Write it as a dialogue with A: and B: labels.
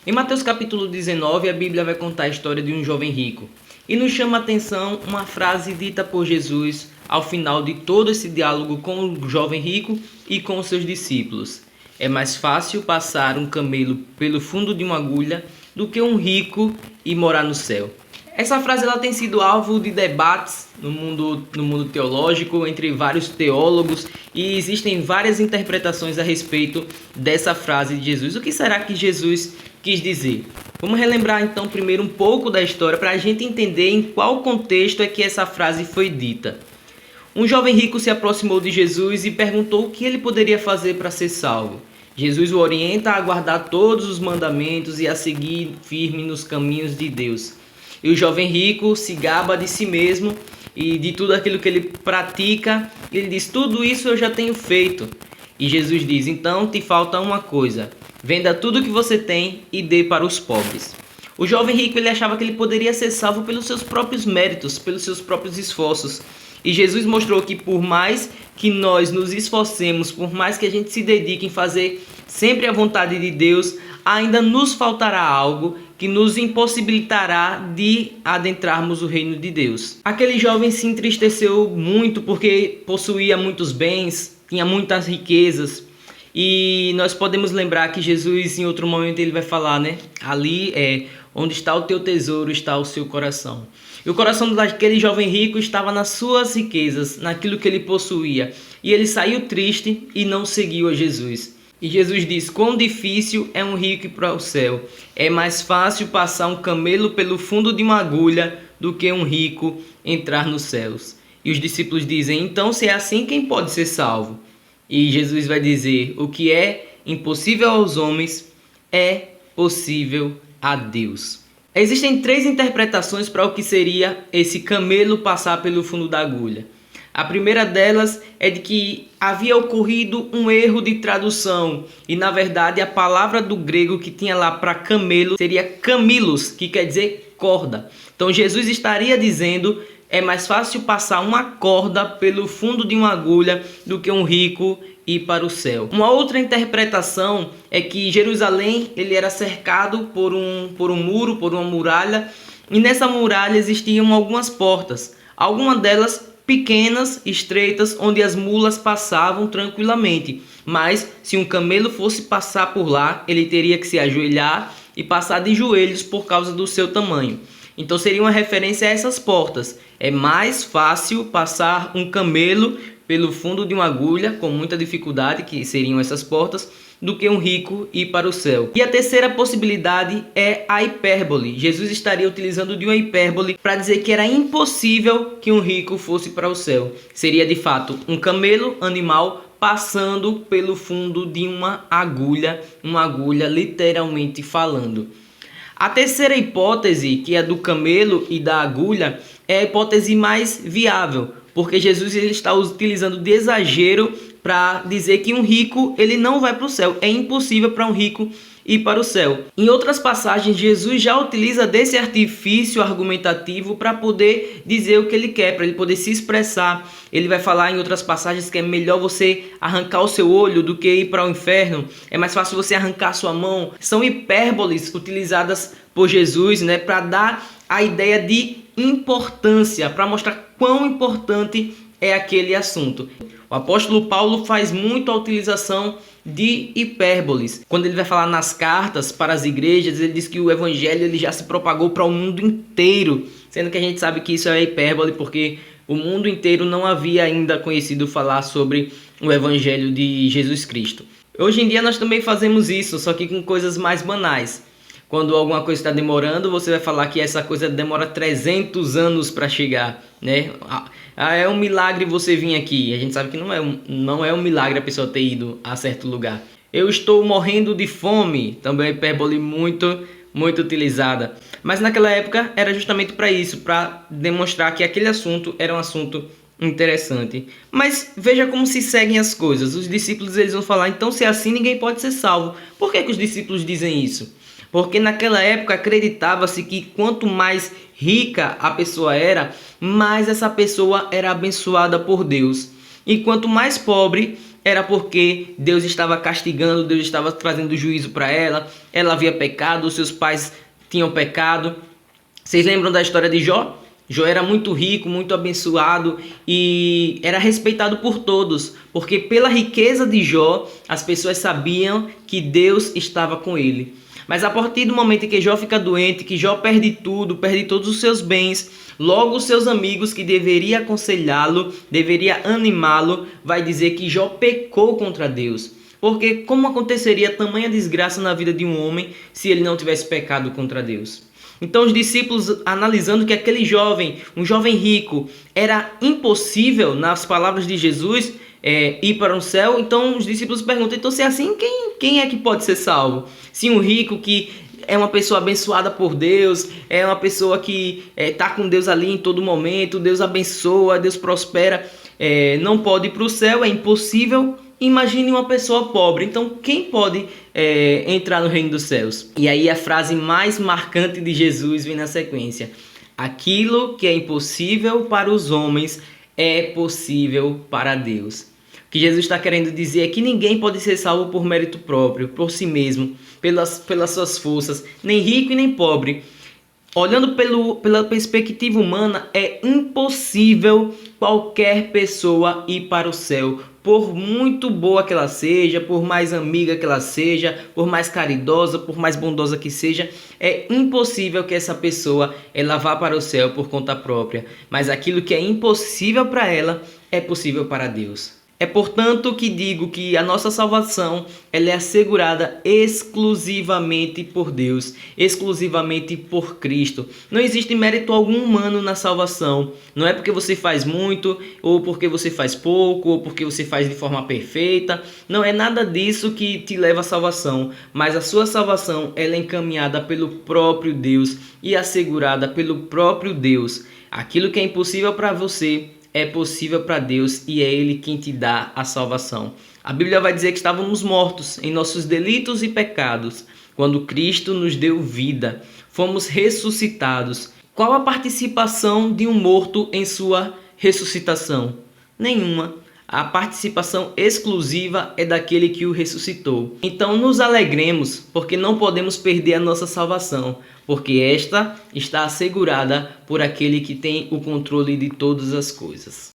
A: Em Mateus capítulo 19, a Bíblia vai contar a história de um jovem rico. E nos chama a atenção uma frase dita por Jesus ao final de todo esse diálogo com o jovem rico e com os seus discípulos. É mais fácil passar um camelo pelo fundo de uma agulha do que um rico e morar no céu. Essa frase ela tem sido alvo de debates no mundo teológico entre vários teólogos e existem várias interpretações a respeito dessa frase de Jesus. O que será que Jesus quis dizer? Vamos relembrar então primeiro um pouco da história para a gente entender em qual contexto é que essa frase foi dita. Um jovem rico se aproximou de Jesus e perguntou o que ele poderia fazer para ser salvo. Jesus o orienta a guardar todos os mandamentos e a seguir firme nos caminhos de Deus. E o jovem rico se gaba de si mesmo e de tudo aquilo que ele pratica. Ele diz, tudo isso eu já tenho feito. E Jesus diz, então te falta uma coisa. Venda tudo que você tem e dê para os pobres. O jovem rico ele achava que ele poderia ser salvo pelos seus próprios méritos, pelos seus próprios esforços. E Jesus mostrou que por mais que nós nos esforcemos, por mais que a gente se dedique em fazer sempre a vontade de Deus, ainda nos faltará algo que nos impossibilitará de adentrarmos o reino de Deus. Aquele jovem se entristeceu muito porque possuía muitos bens, tinha muitas riquezas. E nós podemos lembrar que Jesus em outro momento ele vai falar, né? Ali é onde está o teu tesouro, está o seu coração. E o coração daquele jovem rico estava nas suas riquezas, naquilo que ele possuía. E ele saiu triste e não seguiu a Jesus. E Jesus diz, quão difícil é um rico ir para o céu. É mais fácil passar um camelo pelo fundo de uma agulha do que um rico entrar nos céus. E os discípulos dizem, então se é assim, quem pode ser salvo? E Jesus vai dizer, o que é impossível aos homens é possível a Deus. Existem três interpretações para o que seria esse camelo passar pelo fundo da agulha. A primeira delas é de que havia ocorrido um erro de tradução e, na verdade, a palavra do grego que tinha lá para camelo seria camilos, que quer dizer corda. Então, Jesus estaria dizendo, é mais fácil passar uma corda pelo fundo de uma agulha do que um rico ir para o céu. Uma outra interpretação é que Jerusalém ele era cercado por um muro, por uma muralha, e nessa muralha existiam algumas portas. Algumas delas pequenas, estreitas, onde as mulas passavam tranquilamente. Mas se um camelo fosse passar por lá, ele teria que se ajoelhar e passar de joelhos por causa do seu tamanho. Então seria uma referência a essas portas. É mais fácil passar um camelo pelo fundo de uma agulha, com muita dificuldade, que seriam essas portas, do que um rico ir para o céu. E a terceira possibilidade é a hipérbole. Jesus estaria utilizando de uma hipérbole para dizer que era impossível que um rico fosse para o céu. Seria de fato um camelo, animal, passando pelo fundo de uma agulha literalmente falando. A terceira hipótese, que é do camelo e da agulha, é a hipótese mais viável, porque Jesus ele está utilizando de exagero para dizer que um rico ele não vai para o céu. É impossível para um rico ir para o céu. Em outras passagens, Jesus já utiliza desse artifício argumentativo para poder dizer o que ele quer, para ele poder se expressar. Ele vai falar em outras passagens que é melhor você arrancar o seu olho do que ir para o inferno. É mais fácil você arrancar sua mão. São hipérboles utilizadas por Jesus, né, para dar a ideia de importância, para mostrar quão importante é aquele assunto. O apóstolo Paulo faz muito a utilização de hipérboles. Quando ele vai falar nas cartas para as igrejas, ele diz que o evangelho ele já se propagou para o mundo inteiro, sendo que a gente sabe que isso é hipérbole porque o mundo inteiro não havia ainda conhecido falar sobre o evangelho de Jesus Cristo. Hoje em dia nós também fazemos isso, só que com coisas mais banais. Quando alguma coisa está demorando, você vai falar que essa coisa demora 300 anos para chegar, né? É um milagre você vir aqui. A gente sabe que não é um milagre a pessoa ter ido a certo lugar. Eu estou morrendo de fome, também é hipérbole muito utilizada. Mas naquela época era justamente para isso, para demonstrar que aquele assunto era um assunto interessante. Mas veja como se seguem as coisas. Os discípulos eles vão falar, então se é assim ninguém pode ser salvo. Por que os discípulos dizem isso? Porque naquela época acreditava-se que quanto mais rica a pessoa era, mais essa pessoa era abençoada por Deus. E quanto mais pobre era porque Deus estava castigando, Deus estava trazendo juízo para ela. Ela havia pecado, os seus pais tinham pecado. Vocês lembram da história de Jó? Jó era muito rico, muito abençoado e era respeitado por todos, porque pela riqueza de Jó, as pessoas sabiam que Deus estava com ele. Mas a partir do momento em que Jó fica doente, que Jó perde tudo, perde todos os seus bens, logo os seus amigos que deveria aconselhá-lo, deveria animá-lo, vai dizer que Jó pecou contra Deus. Porque como aconteceria tamanha desgraça na vida de um homem se ele não tivesse pecado contra Deus? Então os discípulos, analisando que aquele jovem, um jovem rico, era impossível, nas palavras de Jesus, ir para o céu, então os discípulos perguntam, então se é assim, quem é que pode ser salvo? Se um rico que é uma pessoa abençoada por Deus, é uma pessoa que está com Deus ali em todo momento, Deus abençoa, Deus prospera, não pode ir para o céu, é impossível. Imagine uma pessoa pobre, então quem pode entrar no reino dos céus? E aí a frase mais marcante de Jesus vem na sequência: aquilo que é impossível para os homens é possível para Deus. O que Jesus está querendo dizer é que ninguém pode ser salvo por mérito próprio, por si mesmo, pelas suas forças, nem rico e nem pobre. Olhando pela perspectiva humana, é impossível qualquer pessoa ir para o céu. Por muito boa que ela seja, por mais amiga que ela seja, por mais caridosa, por mais bondosa que seja, é impossível que essa pessoa ela vá para o céu por conta própria. Mas aquilo que é impossível para ela é possível para Deus. É portanto que digo que a nossa salvação ela é assegurada exclusivamente por Deus, exclusivamente por Cristo. Não existe mérito algum humano na salvação. Não é porque você faz muito, ou porque você faz pouco, ou porque você faz de forma perfeita. Não é nada disso que te leva à salvação. Mas a sua salvação ela é encaminhada pelo próprio Deus e assegurada pelo próprio Deus. Aquilo que é impossível para você é possível para Deus e é Ele quem te dá a salvação. A Bíblia vai dizer que estávamos mortos em nossos delitos e pecados, quando Cristo nos deu vida. Fomos ressuscitados. Qual a participação de um morto em sua ressuscitação? Nenhuma. A participação exclusiva é daquele que o ressuscitou. Então nos alegremos, porque não podemos perder a nossa salvação, porque esta está assegurada por aquele que tem o controle de todas as coisas.